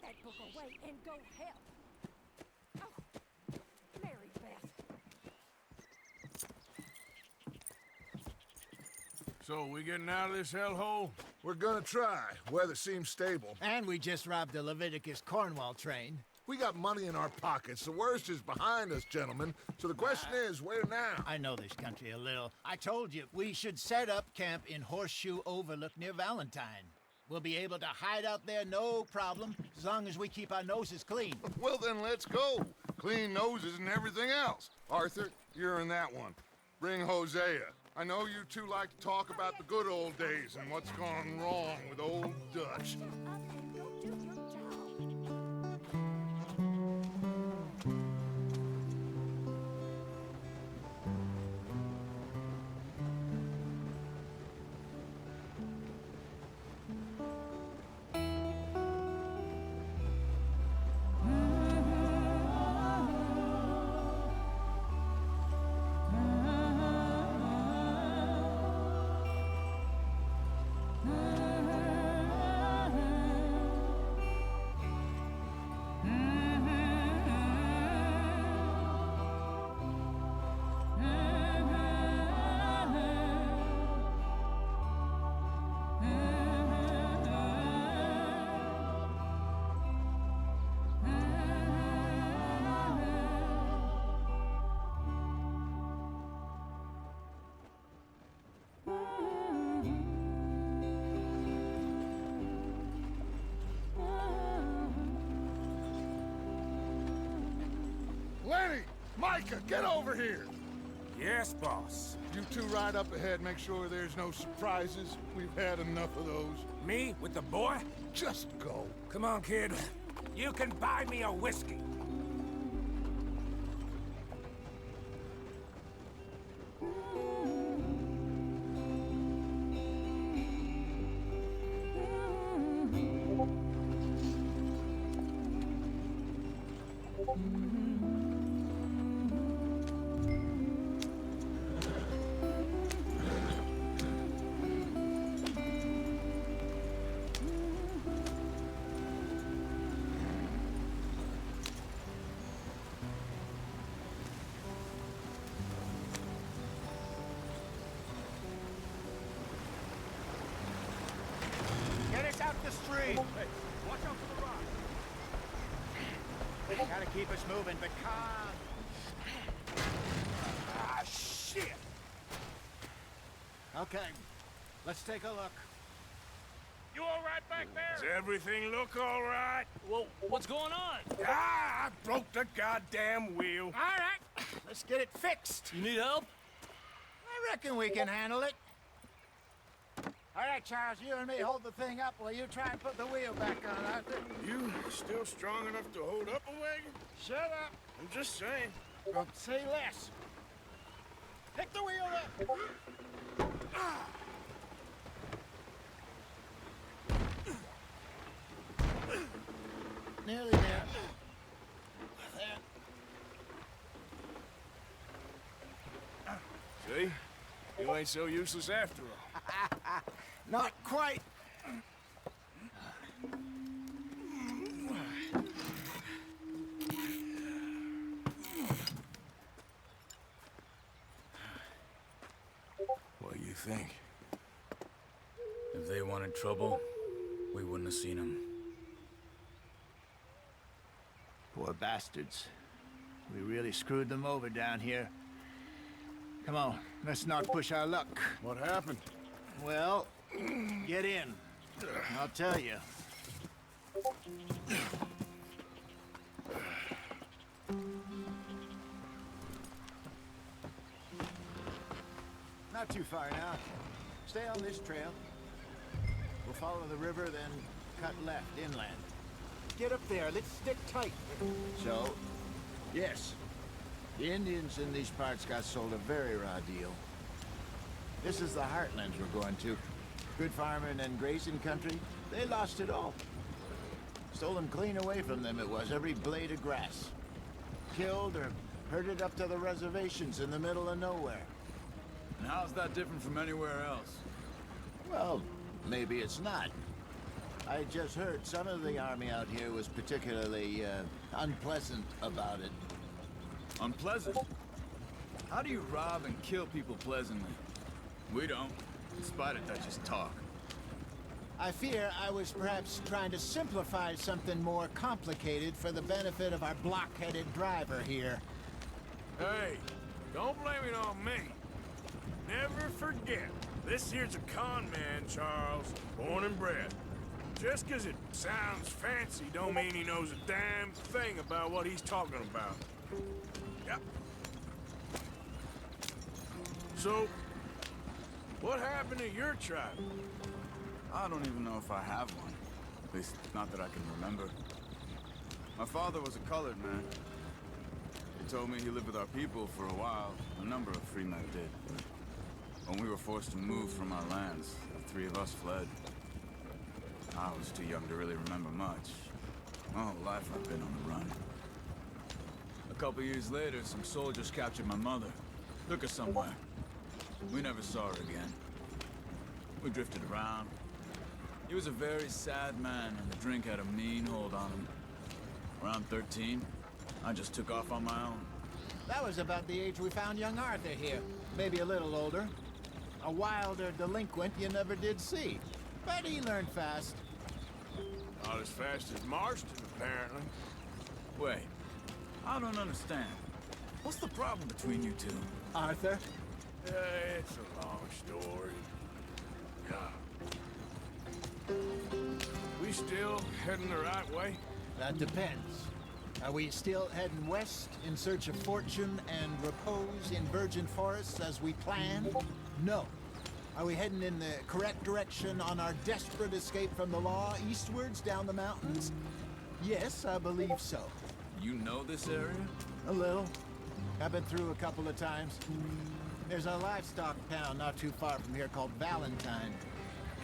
that book away and go help. Oh, Mary Beth. So, we getting out of this hellhole? We're gonna try. Weather seems stable. And we just robbed the Leviticus Cornwall train. We got money in our pockets. The worst is behind us, gentlemen. So the question is, where now? I know this country a little. I told you, we should set up camp in Horseshoe Overlook near Valentine. We'll be able to hide out there no problem, as long as we keep our noses clean. Well, then let's go. Clean noses and everything else. Arthur, you're in that one. Bring Hosea. I know you two like to talk about the good old days and what's gone wrong with old Dutch. Shut up and go do your job. Lenny! Micah, get over here! Yes, boss. You two ride up ahead, make sure there's no surprises. We've had enough of those. Me with the boy? Just go. Come on, kid. You can buy me a whiskey. Get us out the street! Hey, watch out for the rock. Gotta keep us moving, but calm. Ah, shit! Okay, let's take a look. You all right back Does there? everything look all right? Well, what's going on? Ah, I broke the goddamn wheel. All right, let's get it fixed. You need help? I reckon we can handle it. All right, Charles, you and me hold the thing up while you try and put the wheel back on, Arthur. You still strong enough to hold up a wagon? Shut up. I'm just saying. Don't say less. Pick the wheel up. Nearly there. There. See? You ain't so useless after all. Not quite. What do you think? If they wanted trouble, we wouldn't have seen them. Poor bastards. We really screwed them over down here. Come on, let's not push our luck. What happened? Well, get in. I'll tell you. Not too far now. Stay on this trail. We'll follow the river, then cut left inland. Get up there. Let's stick tight. So, yes, the Indians in these parts got sold a very raw deal. This is the heartlands we're going to. Good farming and grazing country, they lost it all. Stolen clean away from them it was, every blade of grass. Killed or herded up to the reservations in the middle of nowhere. And how's that different from anywhere else? Well, maybe it's not. I just heard some of the army out here was particularly unpleasant about it. Unpleasant? How do you rob and kill people pleasantly? We don't, in spite of Dutch's talk. I fear I was perhaps trying to simplify something more complicated for the benefit of our blockheaded driver here. Hey, don't blame it on me. Never forget, this here's a con man, Charles, born and bred. Just 'cause it sounds fancy don't mean he knows a damn thing about what he's talking about. Yep. So, what happened to your tribe? I don't even know if I have one. At least, not that I can remember. My father was a colored man. He told me he lived with our people for a while. A number of free men did. When we were forced to move from our lands, the three of us fled. I was too young to really remember much. My whole life I've been on the run. A couple years later, some soldiers captured my mother. Took her somewhere. We never saw her again. We drifted around. He was a very sad man, and the drink had a mean hold on him. Around 13, I just took off on my own. That was about the age we found young Arthur here. Maybe a little older. A wilder delinquent you never did see. But he learned fast. Not as fast as Marston, apparently. Wait, I don't understand. What's the problem between you two? Arthur? It's a long story. Yeah. We still heading the right way? That depends. Are we still heading west in search of fortune and repose in virgin forests as we planned? No. Are we heading in the correct direction on our desperate escape from the law eastwards down the mountains? Yes, I believe so. You know this area? A little. I've been through a couple of times. There's a livestock town not too far from here called Valentine.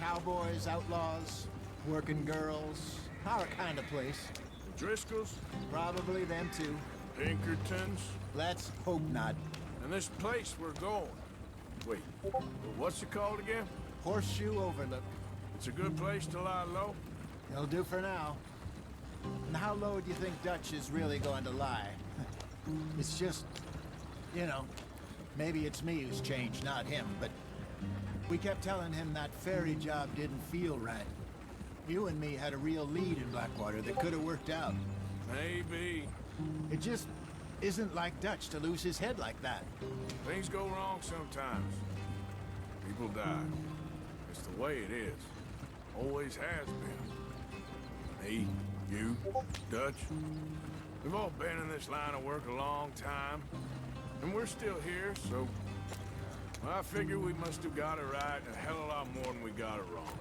Cowboys, outlaws, working girls, our kind of place. The Driscolls? Probably them too. Pinkertons? Let's hope not. And this place we're going. Wait, what's it called again? Horseshoe Overlook. It's a good place to lie low? It'll do for now. And how low do you think Dutch is really going to lie? It's just, you know, maybe it's me who's changed, not him, but we kept telling him that ferry job didn't feel right. You and me had a real lead in Blackwater that could have worked out. Maybe. It just isn't like Dutch to lose his head like that. Things go wrong sometimes. People die. It's the way it is. Always has been. Me, you, Dutch. We've all been in this line of work a long time. And we're still here, so... well, I figure we must have got it right a hell of a lot more than we got it wrong.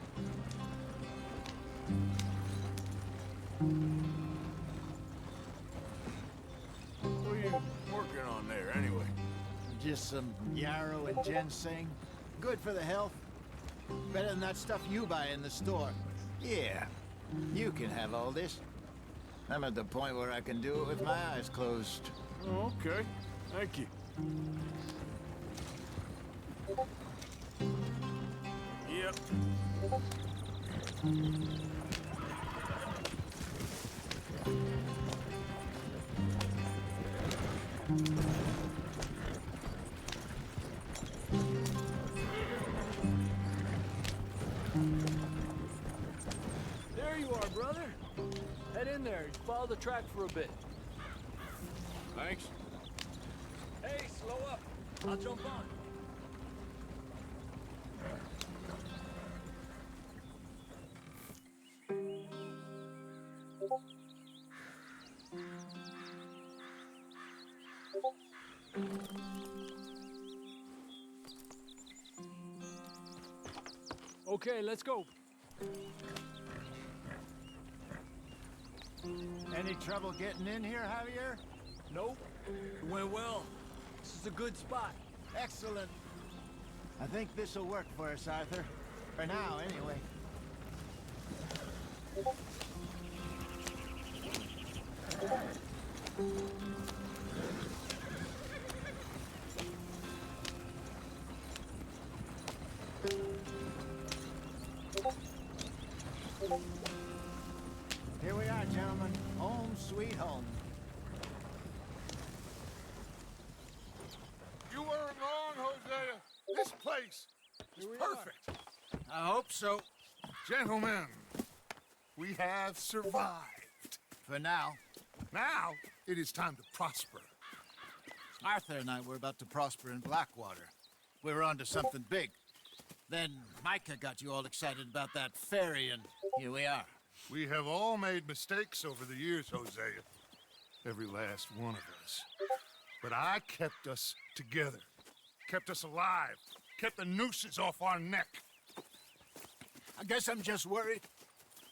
What are you working on there, anyway? Just some yarrow and ginseng. Good for the health. Better than that stuff you buy in the store. Yeah, you can have all this. I'm at the point where I can do it with my eyes closed. Oh, okay. Thank you. Yep. There you are, brother. Head in there. Follow the track for a bit. Thanks. Hey, slow up. I'll jump on. Okay, let's go. Any trouble getting in here, Javier? Nope. It went well. This is a good spot. Excellent. I think this'll work for us, Arthur. For now, anyway. Here we are, gentlemen. Home sweet home. You weren't wrong, Hosea. This place is perfect. I hope so. Gentlemen, we have survived. For now. Now, it is time to prosper. Arthur and I were about to prosper in Blackwater. We were onto something big. Then Micah got you all excited about that ferry, and here we are. We have all made mistakes over the years, Hosea. Every last one of us. But I kept us together. Kept us alive. Kept the nooses off our neck. I guess I'm just worried.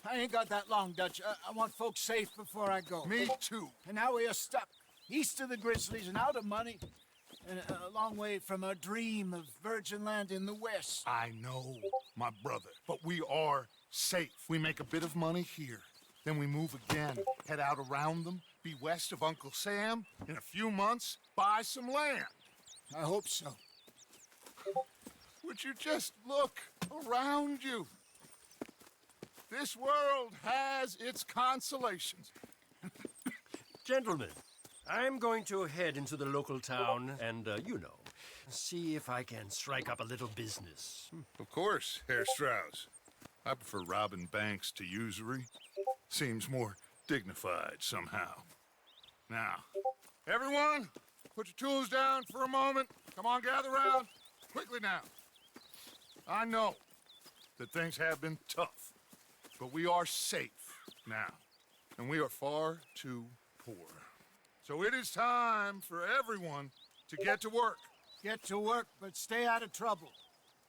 I ain't got that long, Dutch. I want folks safe before I go. Me too. And now we are stuck east of the Grizzlies and out of money, and a long way from our dream of virgin land in the west. I know, my brother, but we are safe. We make a bit of money here, then we move again, head out around them, be west of Uncle Sam, in a few months, buy some land. I hope so. Would you just look around you? This world has its consolations. Gentlemen, I'm going to head into the local town and, see if I can strike up a little business. Of course, Herr Strauss. I prefer robbing banks to usury. Seems more dignified somehow. Now, everyone, put your tools down for a moment. Come on, gather round. Quickly now. I know that things have been tough, but we are safe now, and we are far too poor. So it is time for everyone to get to work. Get to work, but stay out of trouble.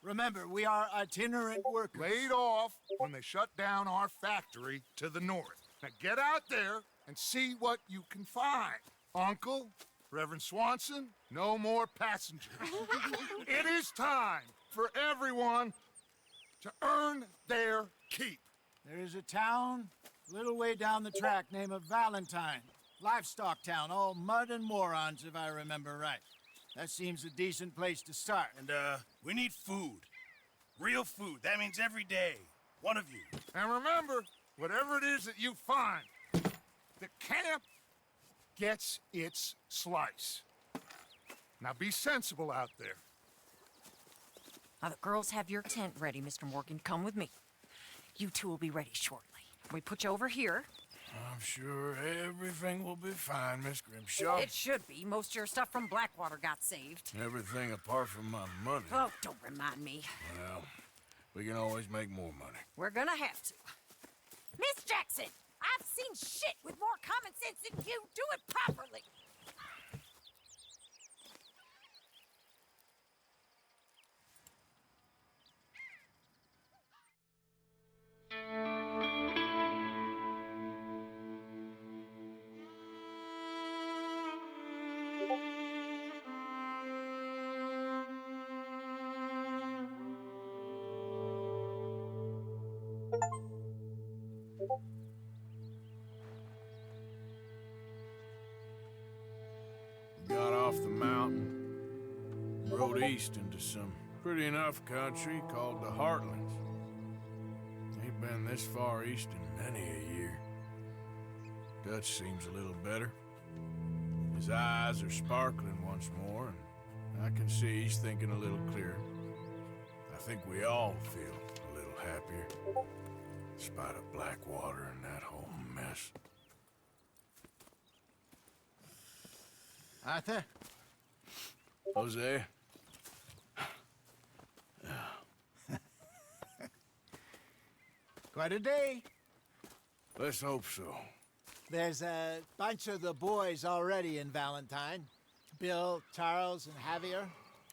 Remember, we are itinerant workers. Laid off when they shut down our factory to the north. Now get out there and see what you can find. Uncle, Reverend Swanson, no more passengers. It is time for everyone to earn their keep. There is a town a little way down the track named Valentine. Livestock town, all mud and morons, if I remember right. That seems a decent place to start. And, we need food. Real food. That means every day. One of you. And remember, whatever it is that you find, the camp gets its slice. Now be sensible out there. Now, the girls have your tent ready, Mr. Morgan. Come with me. You two will be ready shortly. We put you over here. I'm sure everything will be fine, Miss Grimshaw. It should be. Most of your stuff from Blackwater got saved. Everything apart from my money. Oh, don't remind me. Well, we can always make more money. We're gonna have to. Miss Jackson, I've seen shit with more common sense than you. Do it properly. Got off the mountain, rode east into some pretty enough country called the Heartlands. Ain't been this far east in many a year. Dutch seems a little better. His eyes are sparkling once more, and I can see he's thinking a little clearer. I think we all feel a little happier, in spite of Blackwater and that whole mess. Arthur? Jose? Quite a day. Let's hope so. There's a bunch of the boys already in Valentine. Bill, Charles, and Javier.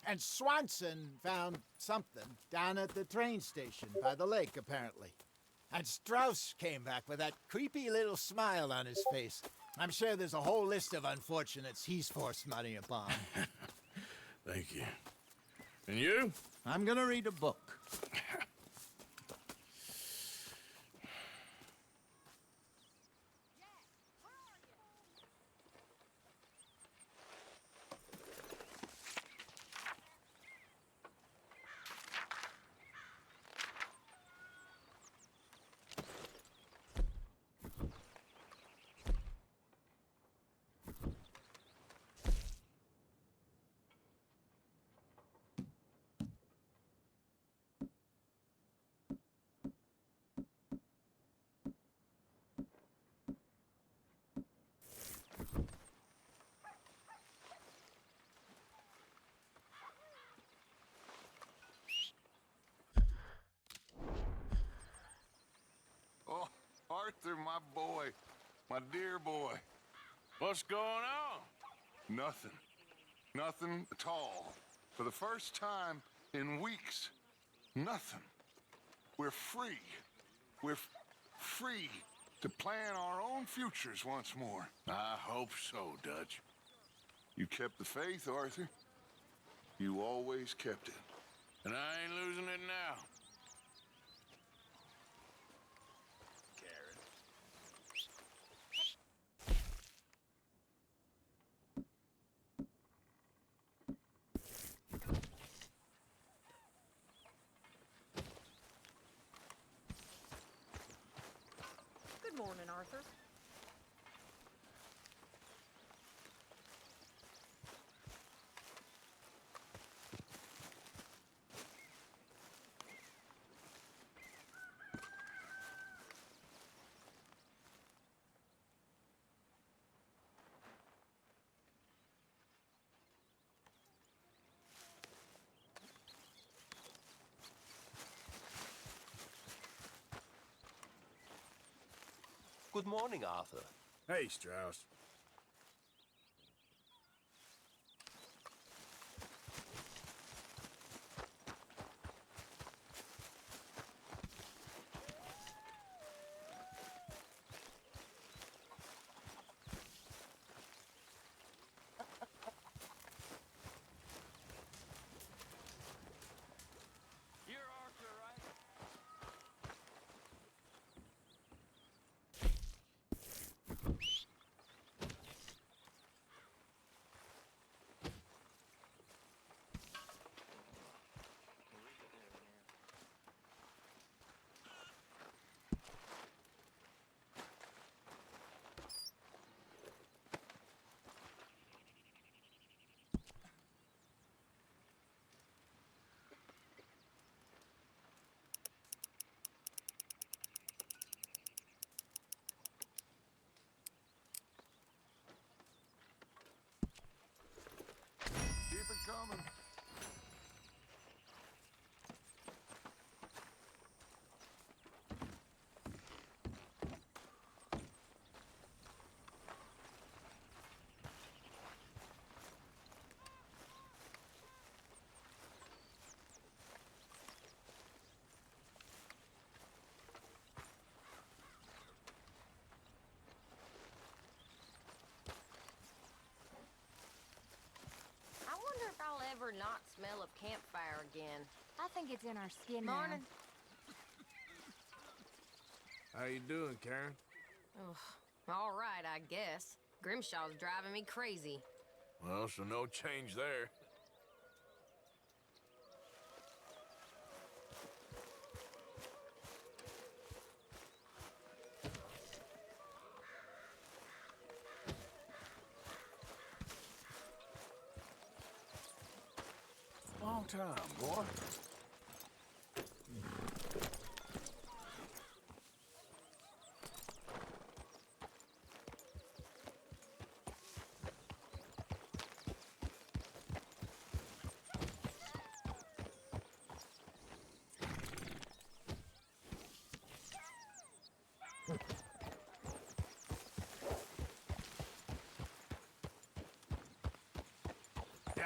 And Swanson found something down at the train station by the lake, apparently. And Strauss came back with that creepy little smile on his face. I'm sure there's a whole list of unfortunates he's forced money upon. Thank you. And you? I'm gonna read a book. Arthur, my boy. My dear boy. What's going on? Nothing. Nothing at all. For the first time in weeks. Nothing. We're free. We're free to plan our own futures once more. I hope so, Dutch. You kept the faith, Arthur. You always kept it. And I ain't losing it now. Good morning, Arthur. Good morning, Arthur. Hey, Strauss. You're Arthur, right? Keep it coming. I wonder if I'll ever not smell of campfire again. I think it's in our skin Morning. How you doing, Karen? Ugh. All right, I guess. Grimshaw's driving me crazy. Well, so no change there. Long time, boy. Yeah.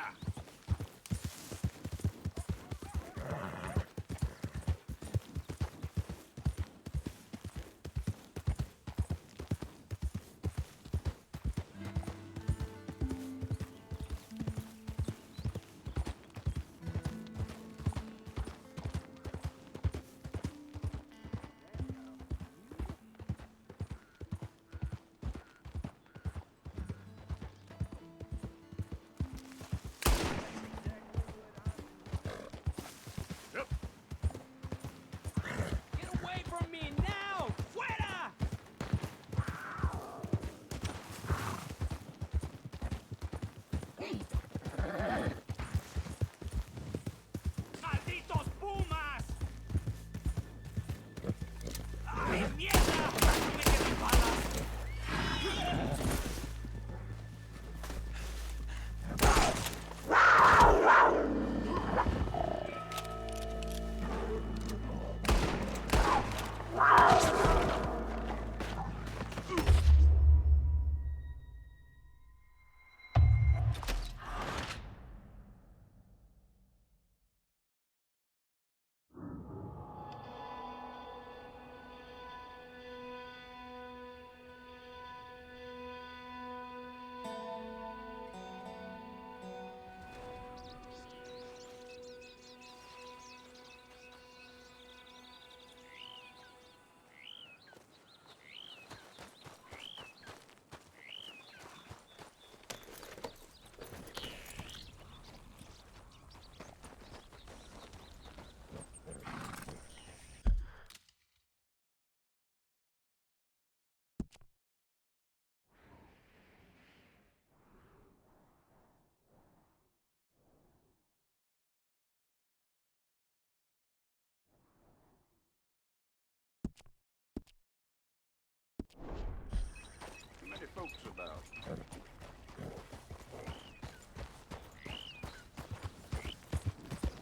Too many folks about.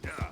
Yeah.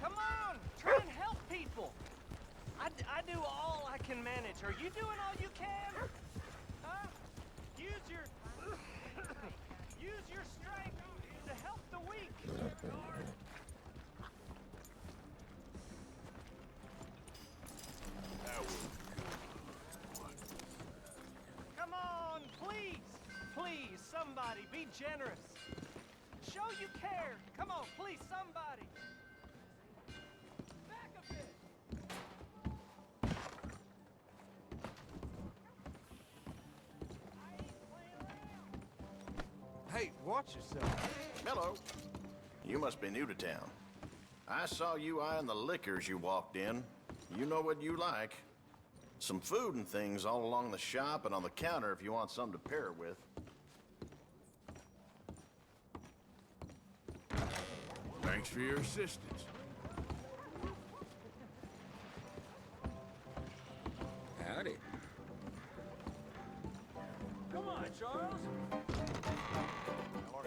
Come on, try and help people. I do all I can manage. Are you doing all you can? Huh? Use your strength to help the weak. Come on, please, please, somebody, be generous. Show you care. Come on, please, somebody. Back a bit. Hey, watch yourself. Hello. You must be new to town. I saw you eyeing the liquors you walked in. You know what you like. Some food and things all along the shop and on the counter if you want something to pair it with. Thanks for your assistance. Howdy. Come on, Charles. All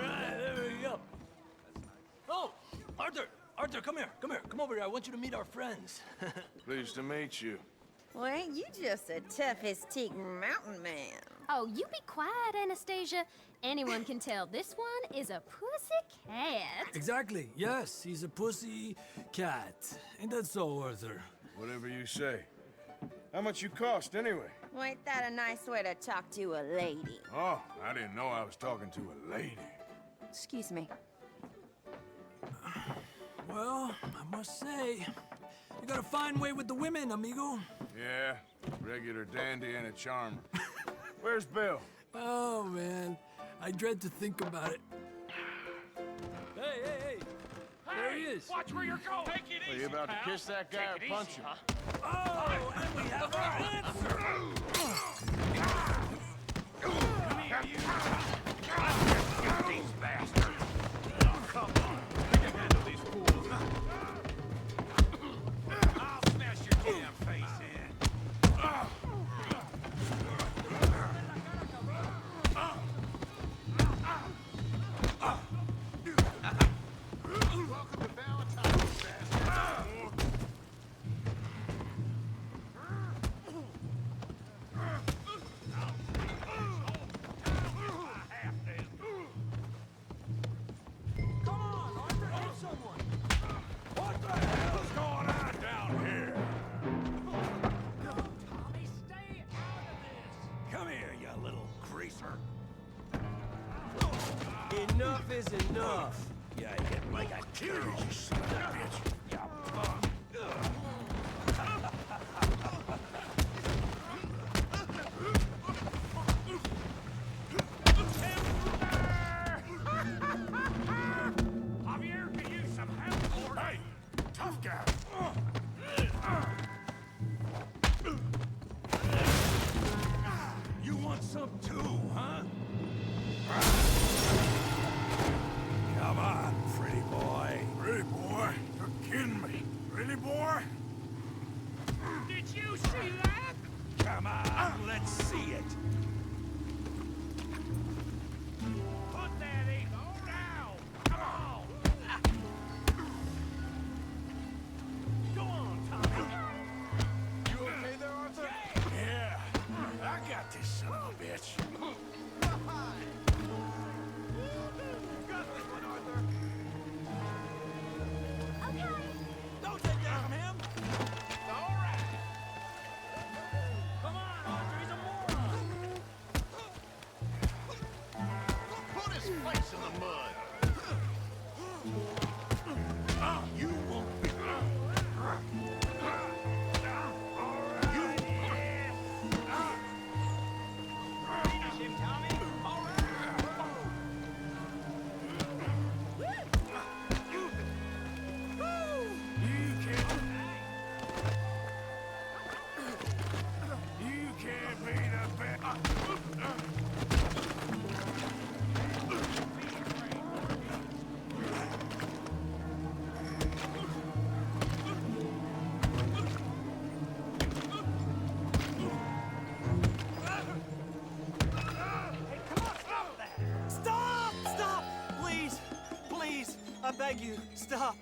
right, there we go. Oh, Arthur, Arthur, come here, come over here. I want you to meet our friends. Pleased to meet you. Well, ain't you just the toughest teak mountain man? Oh, you be quiet, Anastasia. Anyone can tell this one is a pussy cat. Exactly. Yes, he's a pussy cat. Ain't that so, Arthur? Whatever you say. How much you cost, anyway? Well, ain't that a nice way to talk to a lady? Oh, I didn't know I was talking to a lady. Excuse me. Well, I must say, you got a fine way with the women, amigo. Yeah, regular dandy and a charmer. Where's Bill? Oh, man. I dread to think about it. Hey! There he is. Watch where you're going. Take it easy, Are you about to kiss that guy or punch him? Oh, and we have our answer. Come here, you. Get these bastards. Come on. We can handle these fools. I'll smash your damn face in. Welcome to Valentine's, bastard. Come on, Arthur, hit someone. What the hell's going on down here? Tommy, stay out of this. Come here, you little greaser. Enough is enough. Yeah, you get like a kill you, son of a bitch. You bum. Javier, can use some help, Lord. Hey, tough guy. You want some too, huh? I beg you, stop.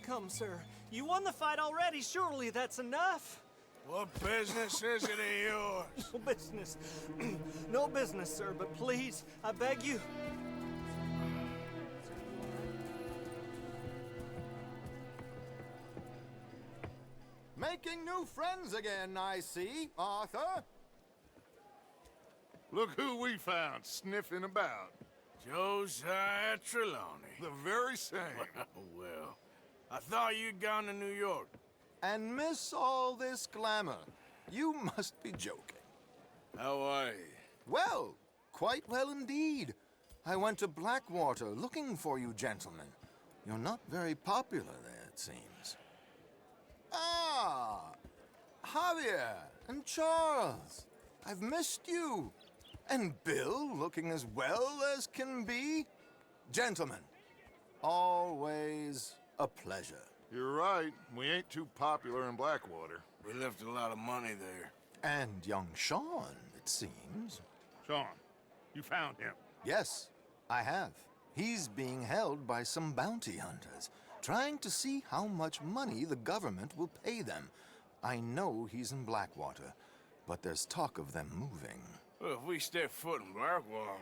Come, sir. You won the fight already. Surely that's enough. What business is it of yours? No business. No business, sir, but please, I beg you. Making new friends again, I see, Arthur. Look who we found sniffing about. Josiah Trelawney. The very same. Well, I thought you'd gone to New York. And miss all this glamour. You must be joking. How are you? Well, quite well indeed. I went to Blackwater looking for you gentlemen. You're not very popular there, it seems. Ah, Javier and Charles. I've missed you. And Bill looking as well as can be. Gentlemen, always a pleasure. You're right. We ain't too popular in Blackwater. We left a lot of money there. And young Sean, it seems. Sean, you found him. Yes, I have. He's being held by some bounty hunters, trying to see how much money the government will pay them. I know he's in Blackwater, but there's talk of them moving. Well, if we step foot in Blackwater...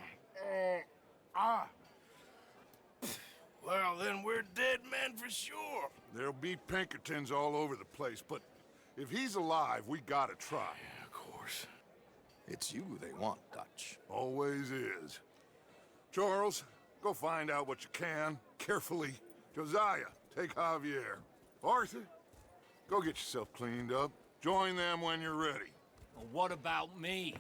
Well, then we're dead men for sure. There'll be Pinkertons all over the place, but if he's alive, we gotta try. Yeah, of course. It's you they want, Dutch. Always is. Charles, go find out what you can, carefully. Josiah, take Javier. Arthur, go get yourself cleaned up. Join them when you're ready. Well, what about me?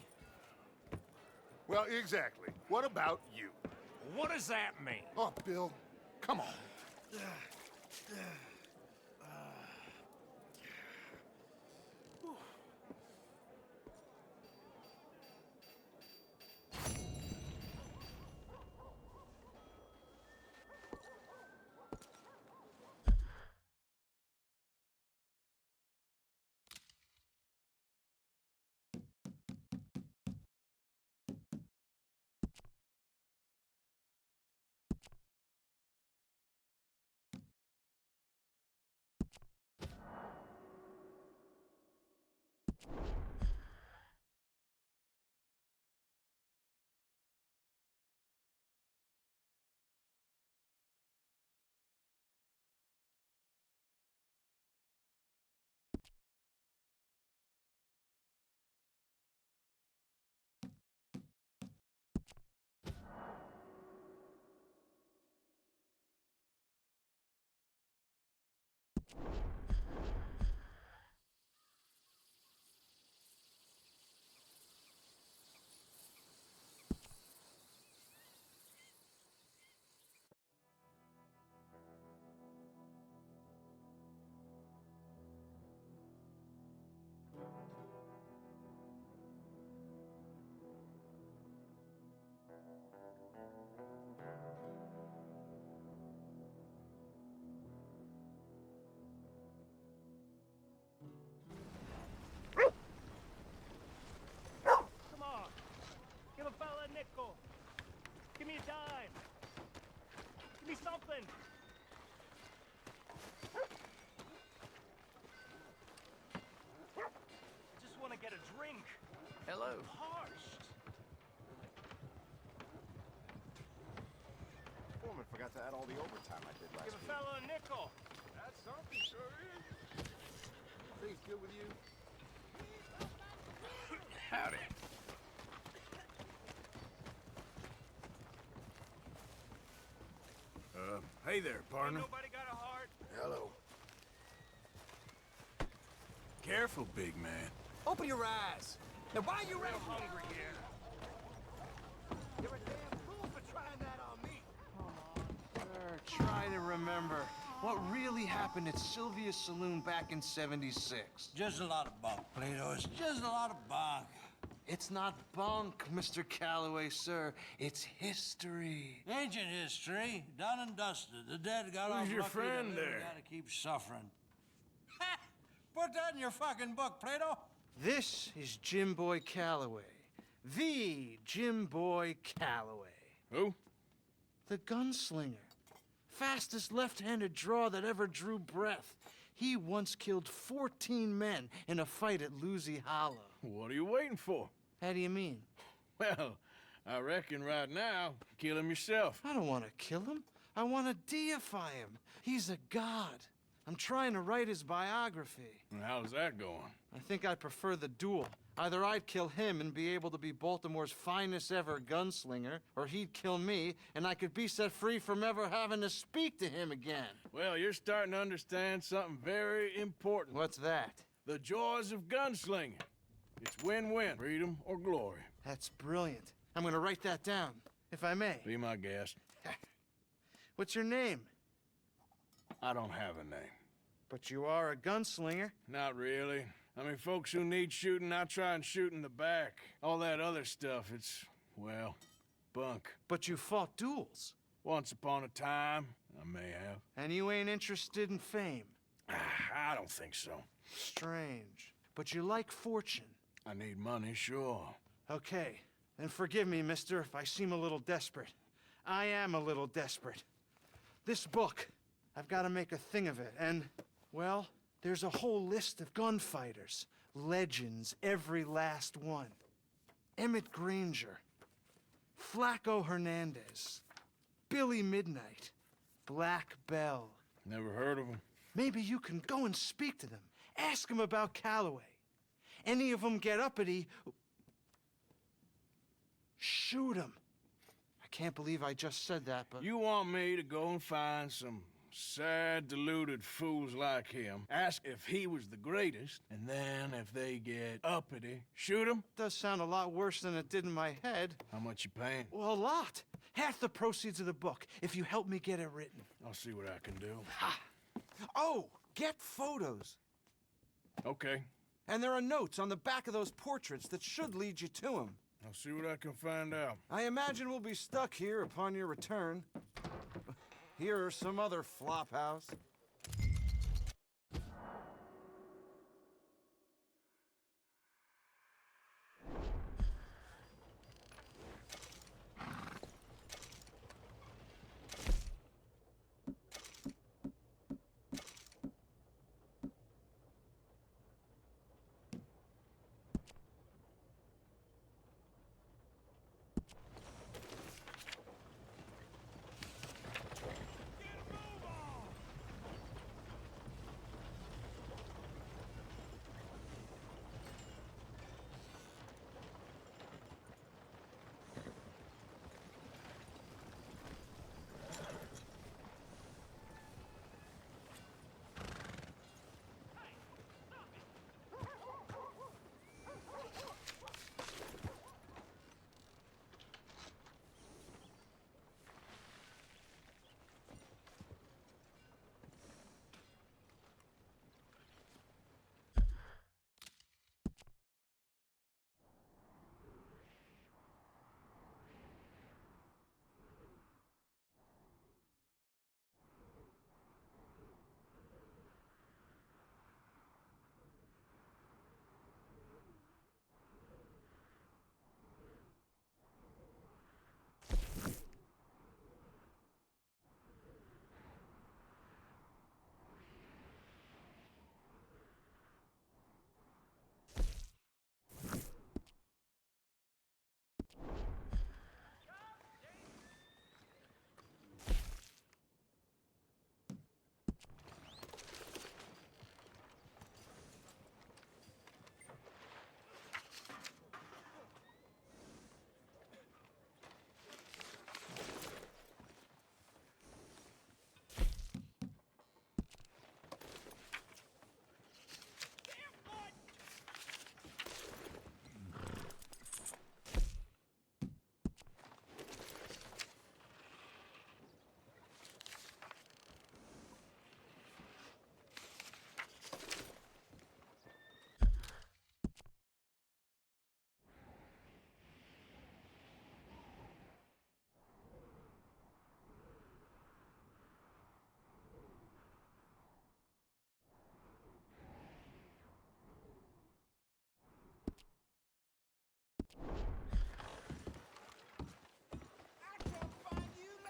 Well, exactly. What about you? What does that mean? Oh, Bill, come on. Come on. Give a fella a nickel. Give me a dime. Give me something. I just want to get a drink. Hello. Parched. Foreman forgot to add all the overtime I did last Give a week. fella a nickel. That's something, sure is. Things good with you? Howdy. Hey there, partner. Nobody got a heart. Hello. Careful, big man. Open your eyes. Now, why are you real hungry here? You're a damn fool for trying that on me. Sir, try to remember what really happened at Sylvia's Saloon back in '76. Just a lot of bunk, Plato. It's just a lot of bunk. It's not bunk, Mr. Calloway, sir. It's history. Ancient history, done and dusted. The dead got off Who's your lucky, friend the living there? gotta keep suffering. Ha! Put that in your fucking book, Plato. This is Jim Boy Calloway. The Jim Boy Calloway. Who? The gunslinger. Fastest left-handed draw that ever drew breath. He once killed 14 men in a fight at Lucy Hollow. What are you waiting for? How do you mean? Well, I reckon right now, kill him yourself. I don't want to kill him. I want to deify him. He's a god. I'm trying to write his biography. And how's that going? I think I prefer the duel. Either I'd kill him and be able to be Baltimore's finest ever gunslinger, or he'd kill me and I could be set free from ever having to speak to him again. Well, you're starting to understand something very important. What's that? The joys of gunslinging. It's win-win, freedom or glory. That's brilliant. I'm gonna write that down, if I may. Be my guest. What's your name? I don't have a name. But you are a gunslinger. Not really. I mean, folks who need shooting, I try and shoot in the back. All that other stuff, it's, well, bunk. But you fought duels. Once upon a time, I may have. And you ain't interested in fame. I don't think so. Strange. But you like fortune. I need money, sure. Okay, then forgive me, mister, if I seem a little desperate. I am a little desperate. This book, I've got to make a thing of it, and, well, there's a whole list of gunfighters. Legends, every last one. Emmett Granger, Flaco Hernandez, Billy Midnight, Black Bell. Never heard of them. Maybe you can go and speak to them. Ask them about Calloway. Any of them get uppity, shoot them. I can't believe I just said that, but... You want me to go and find some sad, deluded fools like him, ask if he was the greatest, and then if they get uppity, shoot him? Does sound a lot worse than it did in my head. How much you paying? Well, a lot. Half the proceeds of the book, if you help me get it written. I'll see what I can do. Ha! Oh, get photos. Okay. And there are notes on the back of those portraits that should lead you to him. I'll see what I can find out. I imagine we'll be stuck here upon your return. Here or some other flop house.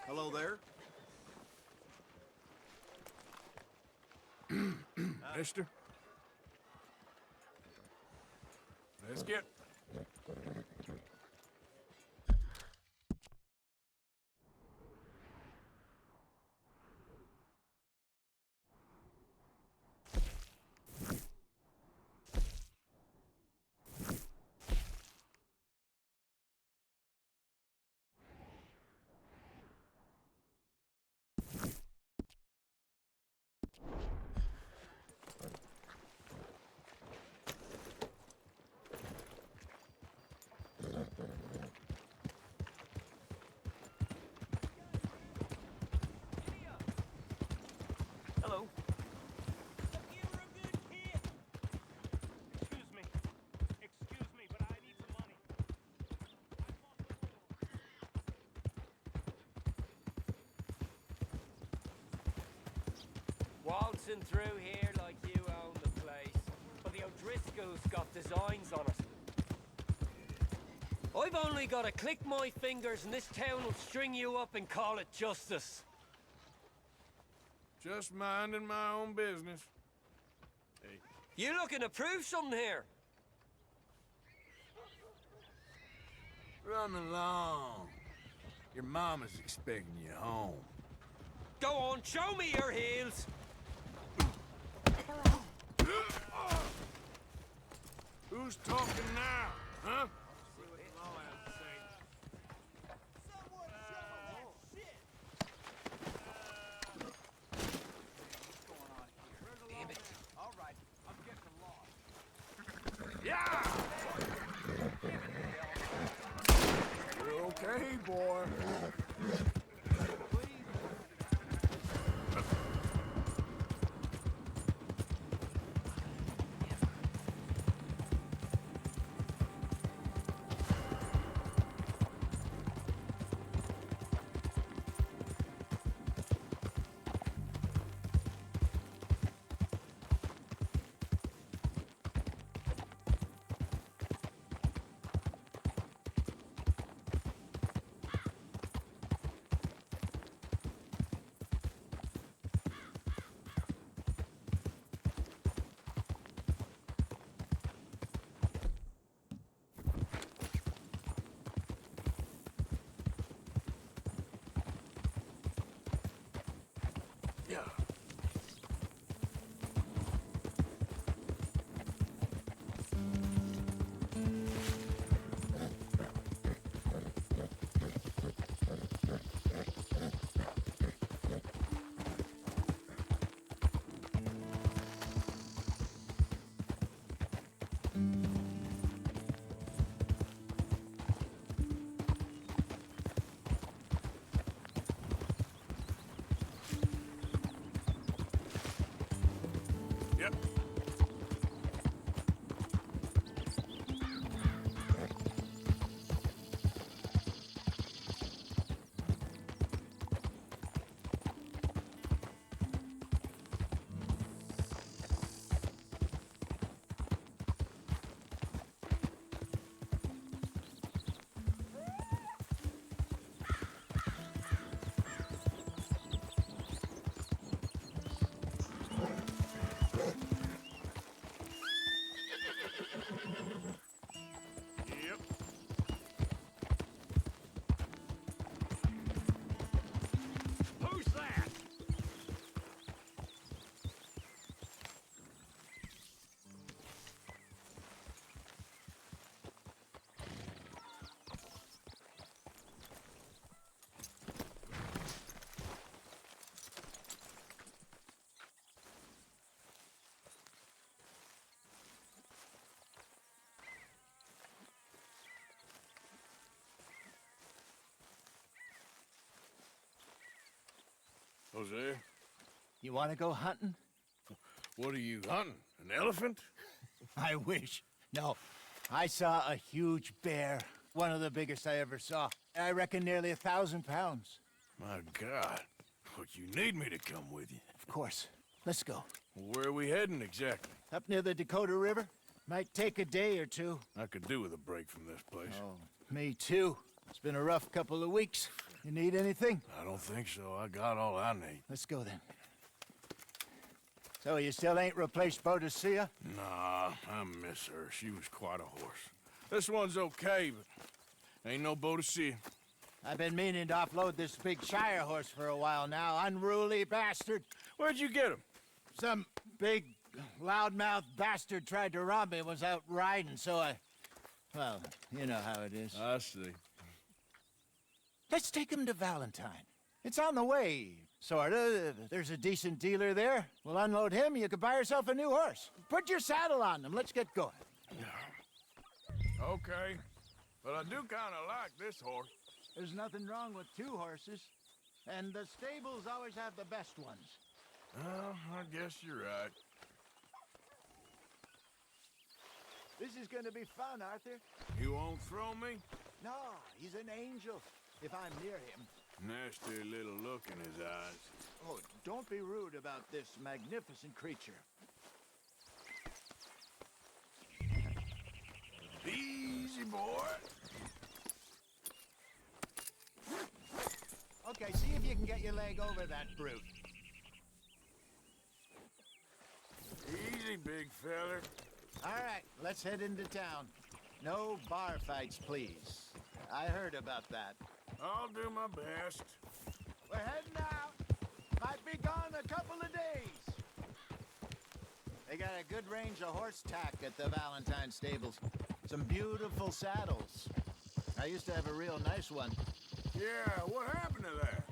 Hello there. Mister? Let's get... Hello. Excuse me, but I need some money. Waltzing through here like you own the place, but the O'Driscolls got designs on it. I've only got to click my fingers and this town will string you up and call it justice. Just minding my own business. Hey. You looking to prove something here? Run along. Your mama's expecting you home. Go on, show me your heels! Who's talking now, huh? Yeah! You're okay, boy. Yeah. Hosea? You want to go hunting? What are you hunting? An elephant? I wish. No. I saw a huge bear. One of the biggest I ever saw. I reckon nearly 1,000 pounds. My God. But you need me to come with you. Of course. Let's go. Well, where are we heading exactly? Up near the Dakota River. Might take a day or two. I could do with a break from this place. Oh, me too. It's been a rough couple of weeks. You need anything? I don't think so. I got all I need. Let's go then. So you still ain't replaced Boadicea? Nah, I miss her. She was quite a horse. This one's okay, but ain't no Boadicea. I've been meaning to offload this big Shire horse for a while now. Unruly bastard. Where'd you get him? Some big, loudmouth bastard tried to rob me and was out riding, so I... Well, you know how it is. I see. Let's take him to Valentine. It's on the way, sorta. There's a decent dealer there. We'll unload him, you could buy yourself a new horse. Put your saddle on him, let's get going. Okay, but I do kinda like this horse. There's nothing wrong with two horses. And the stables always have the best ones. Well, I guess you're right. This is gonna be fun, Arthur. You won't throw me? No, he's an angel. If I'm near him. Nasty little look in his eyes. Oh, don't be rude about this magnificent creature. Easy, boy. Okay, see if you can get your leg over that brute. Easy, big feller. All right, let's head into town. No bar fights, please. I heard about that. I'll do my best. We're heading out. Might be gone a couple of days. They got a good range of horse tack at the Valentine stables. Some beautiful saddles. I used to have a real nice one. Yeah, what happened to that?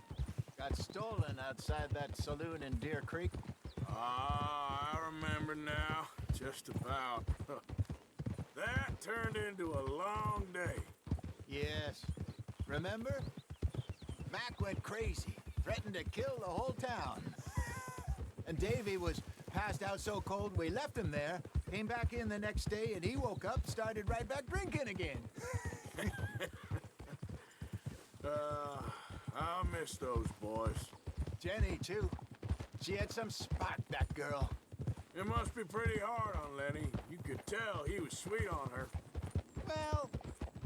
Got stolen outside that saloon in Deer Creek. Ah, I remember now. Just about. That turned into a long day. Yes. Remember? Mac went crazy, threatened to kill the whole town. And Davy was passed out so cold we left him there, came back in the next day, and he woke up, started right back drinking again. I'll miss those boys. Jenny, too. She had some spark, that girl. It must be pretty hard on Lenny. You could tell he was sweet on her. Well,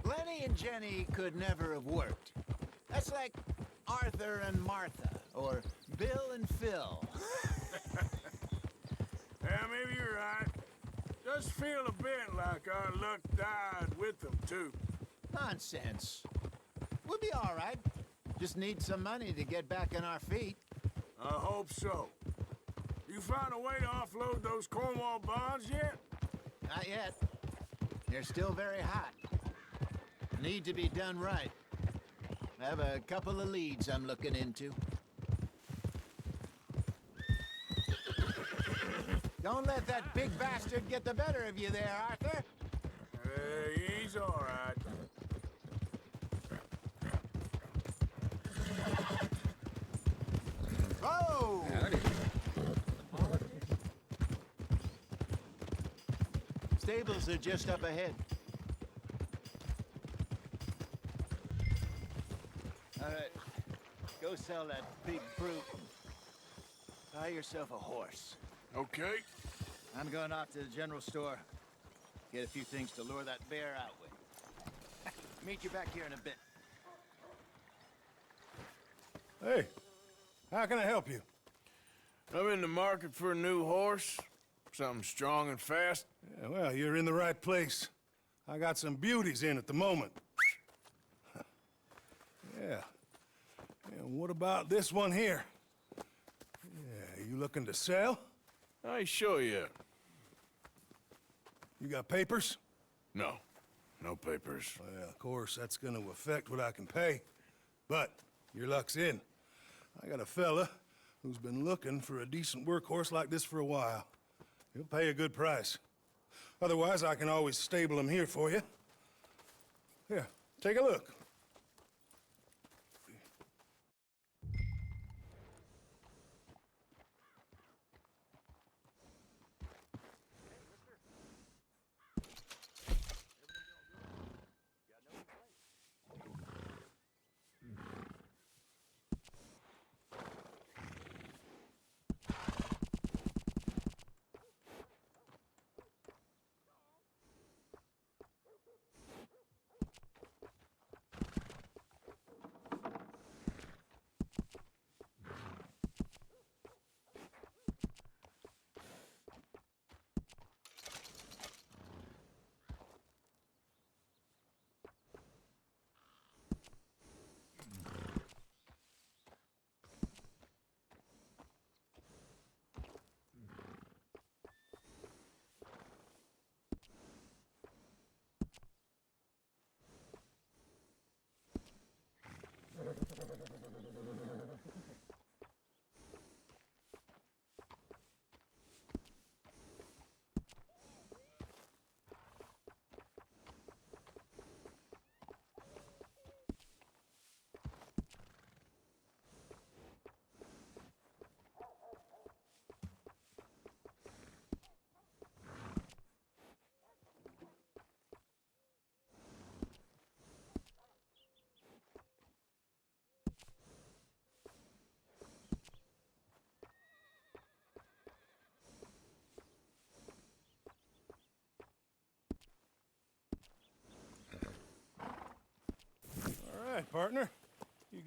Lenny and Jenny could never have worked. That's like Arthur and Martha, or Bill and Phil. Yeah, maybe you're right. Just feel a bit like our luck died with them, too. Nonsense. We'll be all right. Just need some money to get back on our feet. I hope so. You find a way to offload those Cornwall bonds yet? Not yet. They're still very hot. Need to be done right. I have a couple of leads I'm looking into. Don't let that big bastard get the better of you there, Arthur. He's all right. Whoa! Howdy. Stables are just up ahead. All right, go sell that big brute. Buy yourself a horse. Okay. I'm going off to the general store. Get a few things to lure that bear out with. Meet you back here in a bit. Hey, how can I help you? I'm in the market for a new horse. Something strong and fast. Yeah, well, you're in the right place. I got some beauties in at the moment. Yeah. And what about this one here? Yeah, you looking to sell? I sure you. You got papers? No. No papers. Well, of course, that's gonna affect what I can pay. But your luck's in. I got a fella who's been looking for a decent workhorse like this for a while. He'll pay a good price. Otherwise, I can always stable him here for you. Here, take a look.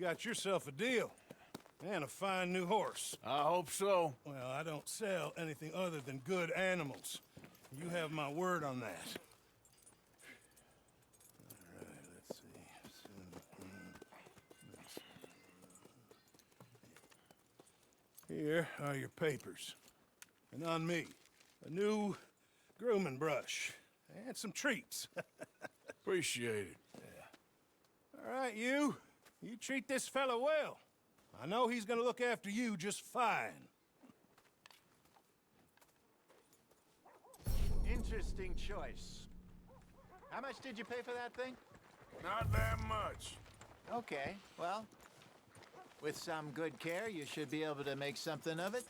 got yourself a deal. And a fine new horse. I hope so. Well, I don't sell anything other than good animals. You have my word on that. All right, let's see. Here are your papers. And on me, a new grooming brush. And some treats. Appreciate it. Yeah. All right, you. You treat this fella well. I know he's gonna look after you just fine. Interesting choice. How much did you pay for that thing? Not that much. Okay, well, with some good care, you should be able to make something of it.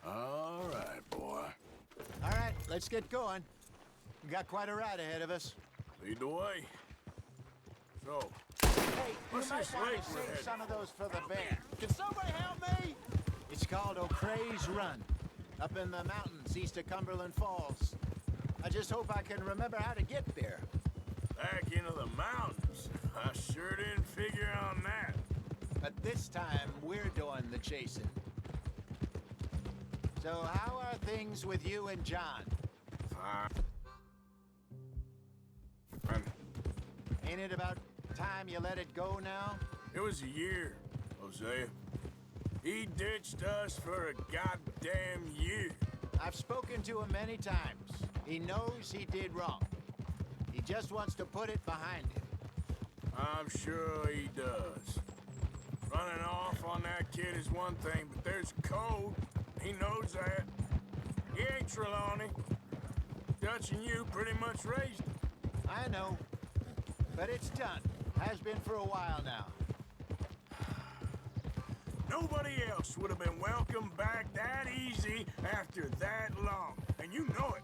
All right, boy. All right, let's get going. We got quite a ride ahead of us. Lead the way. So, Hey, what's you might this want lake to we're save heading? some of those for the bear. Can somebody help me? It's called O'Creagh's Run, up in the mountains east of Cumberland Falls. I just hope I can remember how to get there. Back into the mountains. I sure didn't figure on that. But this time, we're doing the chasing. So how are things with you and John? Fine. Ain't it about time you let it go now? It was a year, Hosea. He ditched us for a goddamn year. I've spoken to him many times. He knows he did wrong. He just wants to put it behind him. I'm sure he does. Running off on that kid is one thing, but there's code. He knows that. He ain't Trelawney. Dutch and you pretty much raised him. I know. But it's done. Has been for a while now. Nobody else would have been welcomed back that easy after that long. And you know it.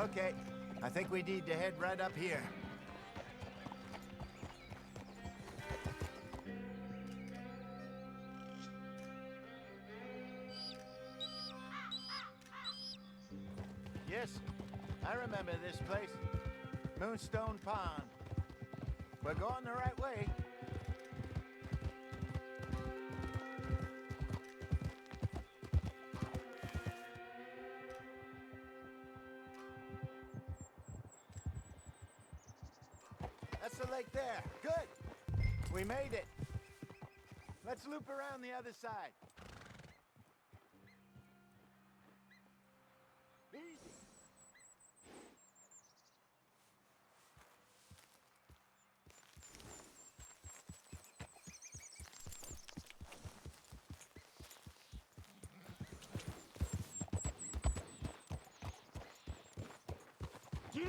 Okay. I think we need to head right up here. Yes, I remember this place. Moonstone Pond. We're going the right way. That's the lake there. Good. We made it. Let's loop around the other side. Easy. Yeah.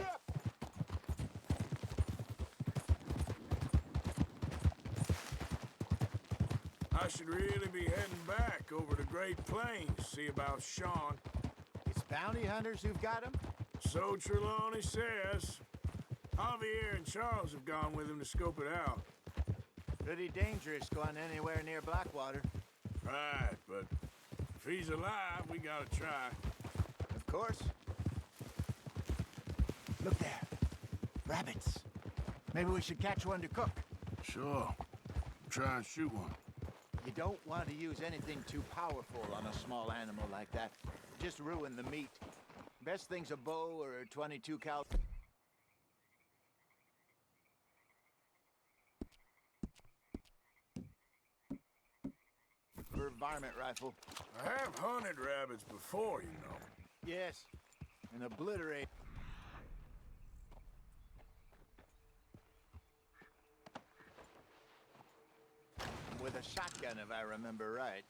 I should really be heading back over to Great Plains, see about Sean. It's bounty hunters who've got him? So Trelawney says. Javier and Charles have gone with him to scope it out. Pretty dangerous going anywhere near Blackwater. Right, but if he's alive, we gotta try. Of course. Look there. Rabbits. Maybe we should catch one to cook. Sure. Try and shoot one. You don't want to use anything too powerful on a small animal like that. Just ruin the meat. Best thing's a bow or a 22 cal. For varmint rifle. I have hunted rabbits before, you know. Yes, and obliterate. With a shotgun, if I remember right.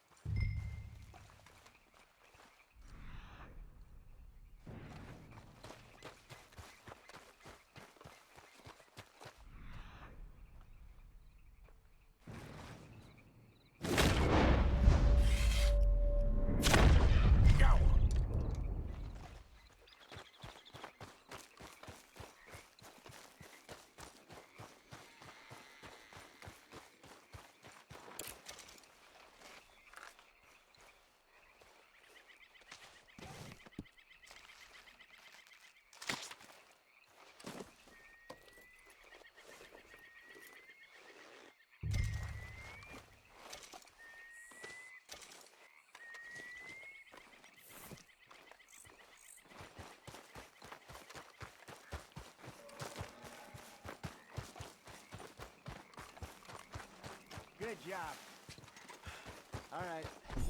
Good job. All right. It's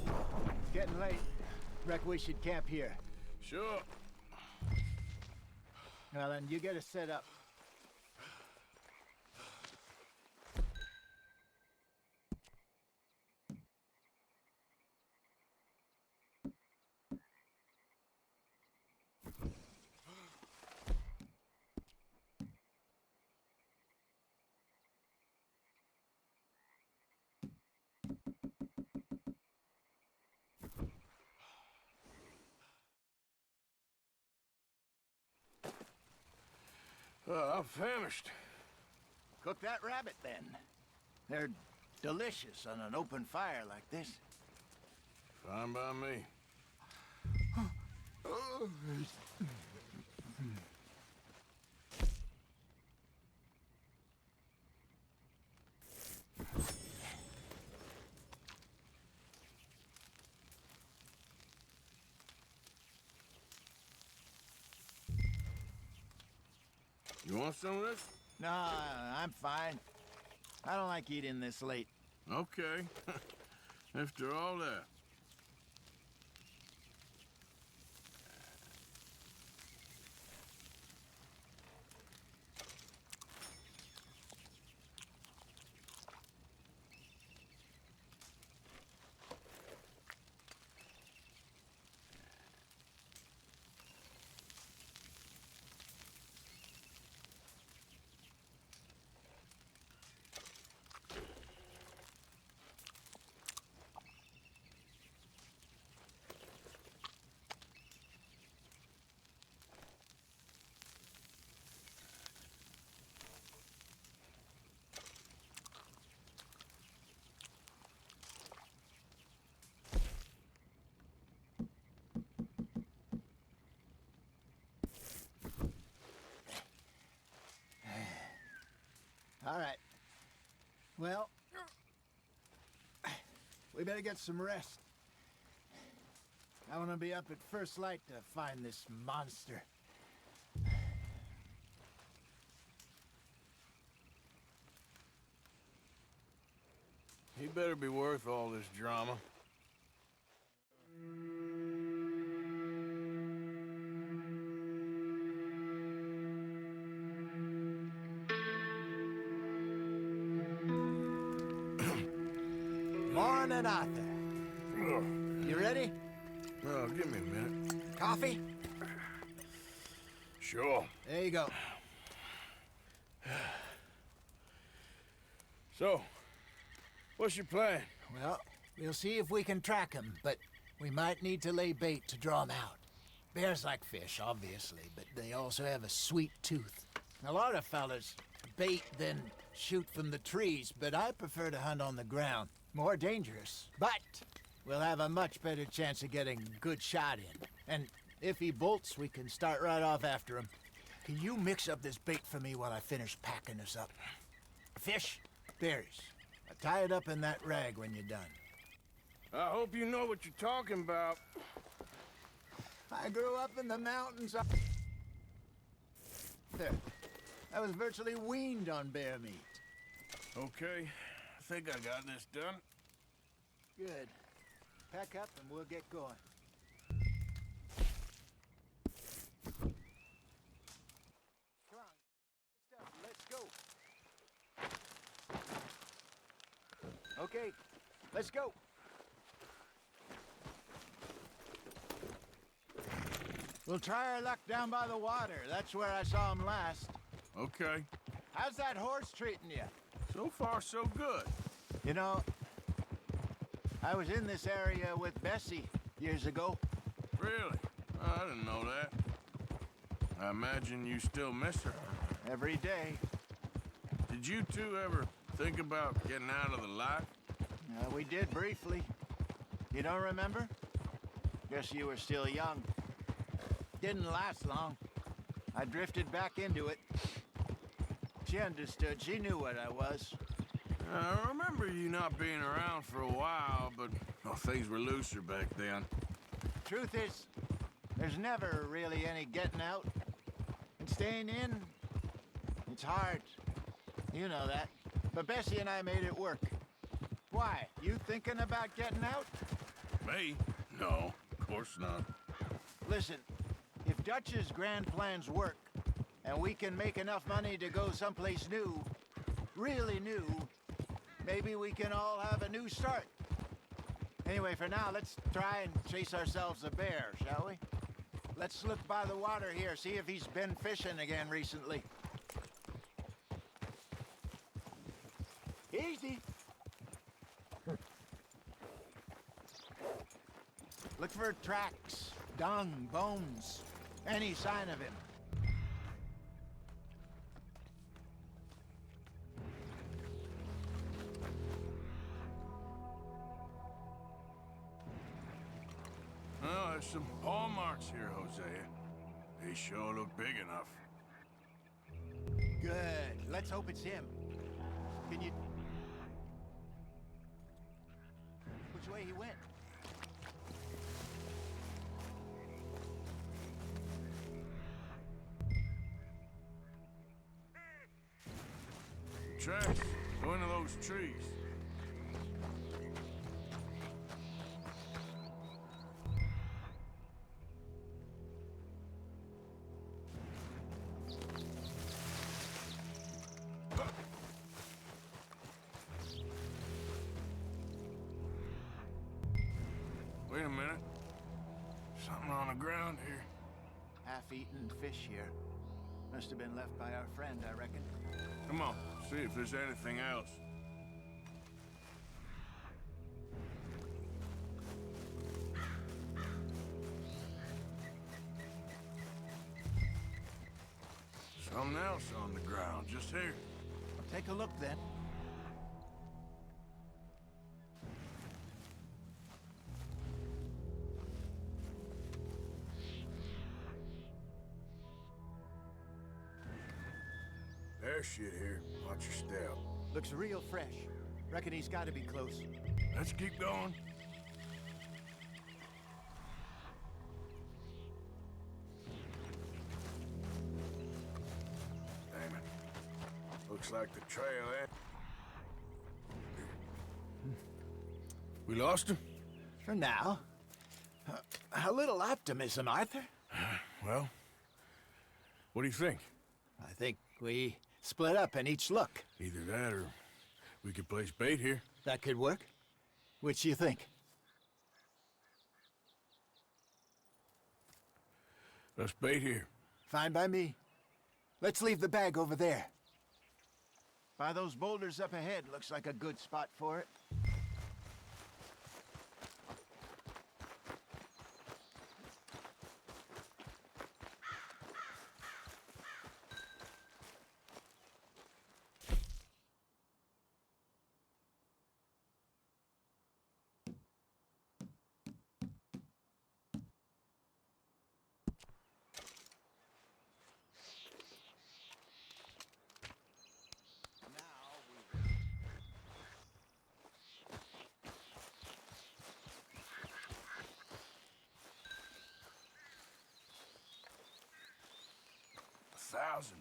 getting late. Reckon we should camp here. Sure. Well, then, you get us set up. I'm famished. Cook that rabbit, then. They're delicious on an open fire like this. Fine by me. You want some of this? No, I'm fine. I don't like eating this late. Okay. After all that. All right. Well, we better get some rest. I want to be up at first light to find this monster. He better be worth all this drama. Morning, Arthur. You ready? Oh, give me a minute. Coffee? Sure. There you go. So, what's your plan? Well, we'll see if we can track him, but we might need to lay bait to draw him out. Bears like fish, obviously, but they also have a sweet tooth. A lot of fellas bait then shoot from the trees, but I prefer to hunt on the ground. More dangerous, but we'll have a much better chance of getting a good shot in. And if he bolts, we can start right off after him. Can you mix up this bait for me while I finish packing this up? Fish, berries. Tie it up in that rag when you're done. I hope you know what you're talking about. I grew up in the mountains. There. I was virtually weaned on bear meat. Okay, I think I got this done. Good. Pack up and we'll get going. Come on, let's go. Okay, let's go. We'll try our luck down by the water. That's where I saw him last. Okay. How's that horse treating you? So far, so good. You know, I was in this area with Bessie years ago. Really? I didn't know that. I imagine you still miss her. Every day. Did you two ever think about getting out of the life? We did briefly. You don't remember? Guess you were still young. Didn't last long. I drifted back into it. She understood. She knew what I was. I remember you not being around for a while, but things were looser back then. Truth is, there's never really any getting out. And staying in, it's hard. You know that. But Bessie and I made it work. Why? You thinking about getting out? Me? No, of course not. Listen, if Dutch's grand plans work, and we can make enough money to go someplace new, really new, maybe we can all have a new start. Anyway, for now, let's try and chase ourselves a bear, shall we? Let's look by the water here, see if he's been fishing again recently. Easy. Look for tracks, dung, bones, any sign of him. Oh, there's some paw marks here, Hosea. They sure look big enough. Good. Let's hope it's him. Can you... Which way he went? Tracks. Go into those trees. Wait a minute. Something on the ground here. Half-eaten fish here. Must have been left by our friend, I reckon. Come on, see if there's anything else. Something else on the ground, just here. Take a look, then. There's shit here. Watch your step. Looks real fresh. Reckon he's got to be close. Let's keep going. Damn it. Looks like the trail, eh? We lost him? For now. A little optimism, Arthur. Well, what do you think? I think we split up and each look. Either that or we could place bait here. That could work. Which you think? Let's bait here. Fine by me. Let's leave the bag over there. By those boulders up ahead, looks like a good spot for it.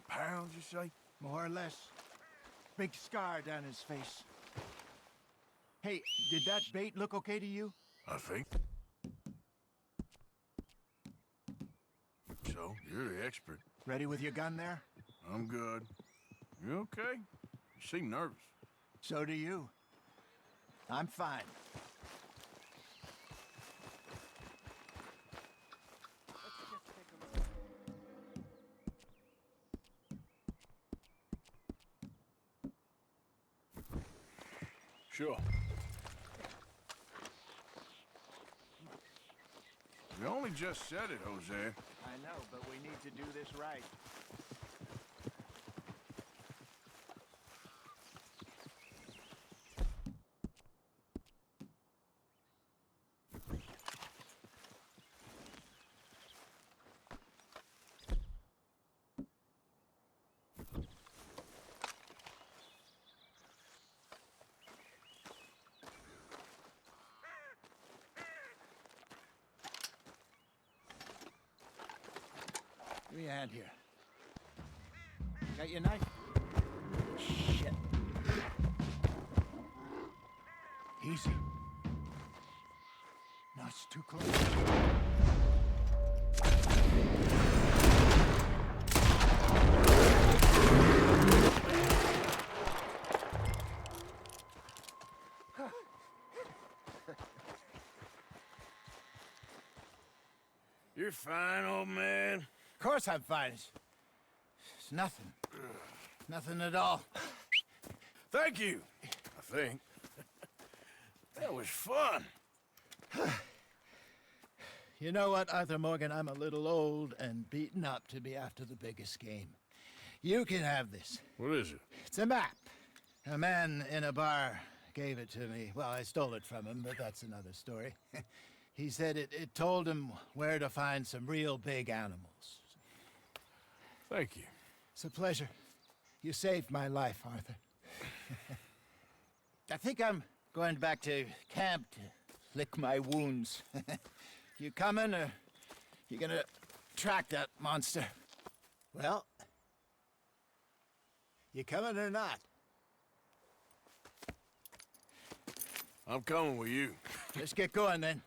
£1,000, you say? More or less. Big scar down his face. Hey, did that bait look okay to you? I think. So, you're the expert. Ready with your gun there? I'm good. You okay? You seem nervous. So do you. I'm fine. Sure. You only just said it, Hosea. I know, but we need to do this right. Give me a hand here. Got your knife? Shit. Easy. No, it's too close. You're fine, old man. Of course I'm fine. It's nothing. Nothing at all. Thank you, I think. That was fun. You know what, Arthur Morgan? I'm a little old and beaten up to be after the biggest game. You can have this. What is it? It's a map. A man in a bar gave it to me. Well, I stole it from him, but that's another story. He said it told him where to find some real big animals. Thank you. It's a pleasure. You saved my life, Arthur. I think I'm going back to camp to lick my wounds. You coming, or you gonna track that monster? Well, you coming or not? I'm coming with you. Let's get going, then.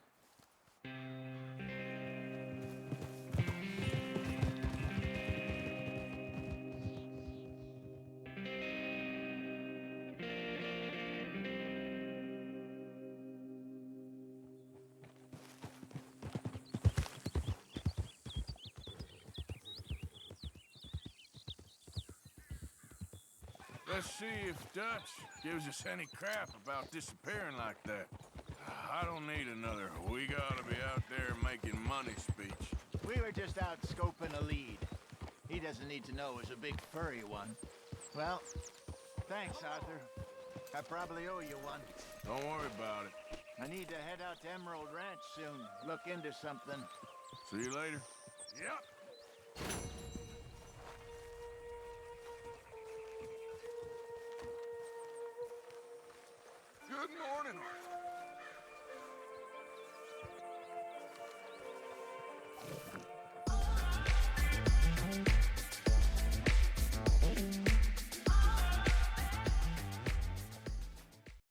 Let's see if Dutch gives us any crap about disappearing like that. I don't need another "we gotta be out there making money" speech. We were just out scoping a lead. He doesn't need to know it was a big furry one. Well, thanks, Arthur. I probably owe you one. Don't worry about it. I need to head out to Emerald Ranch soon. Look into something. See you later. Yep.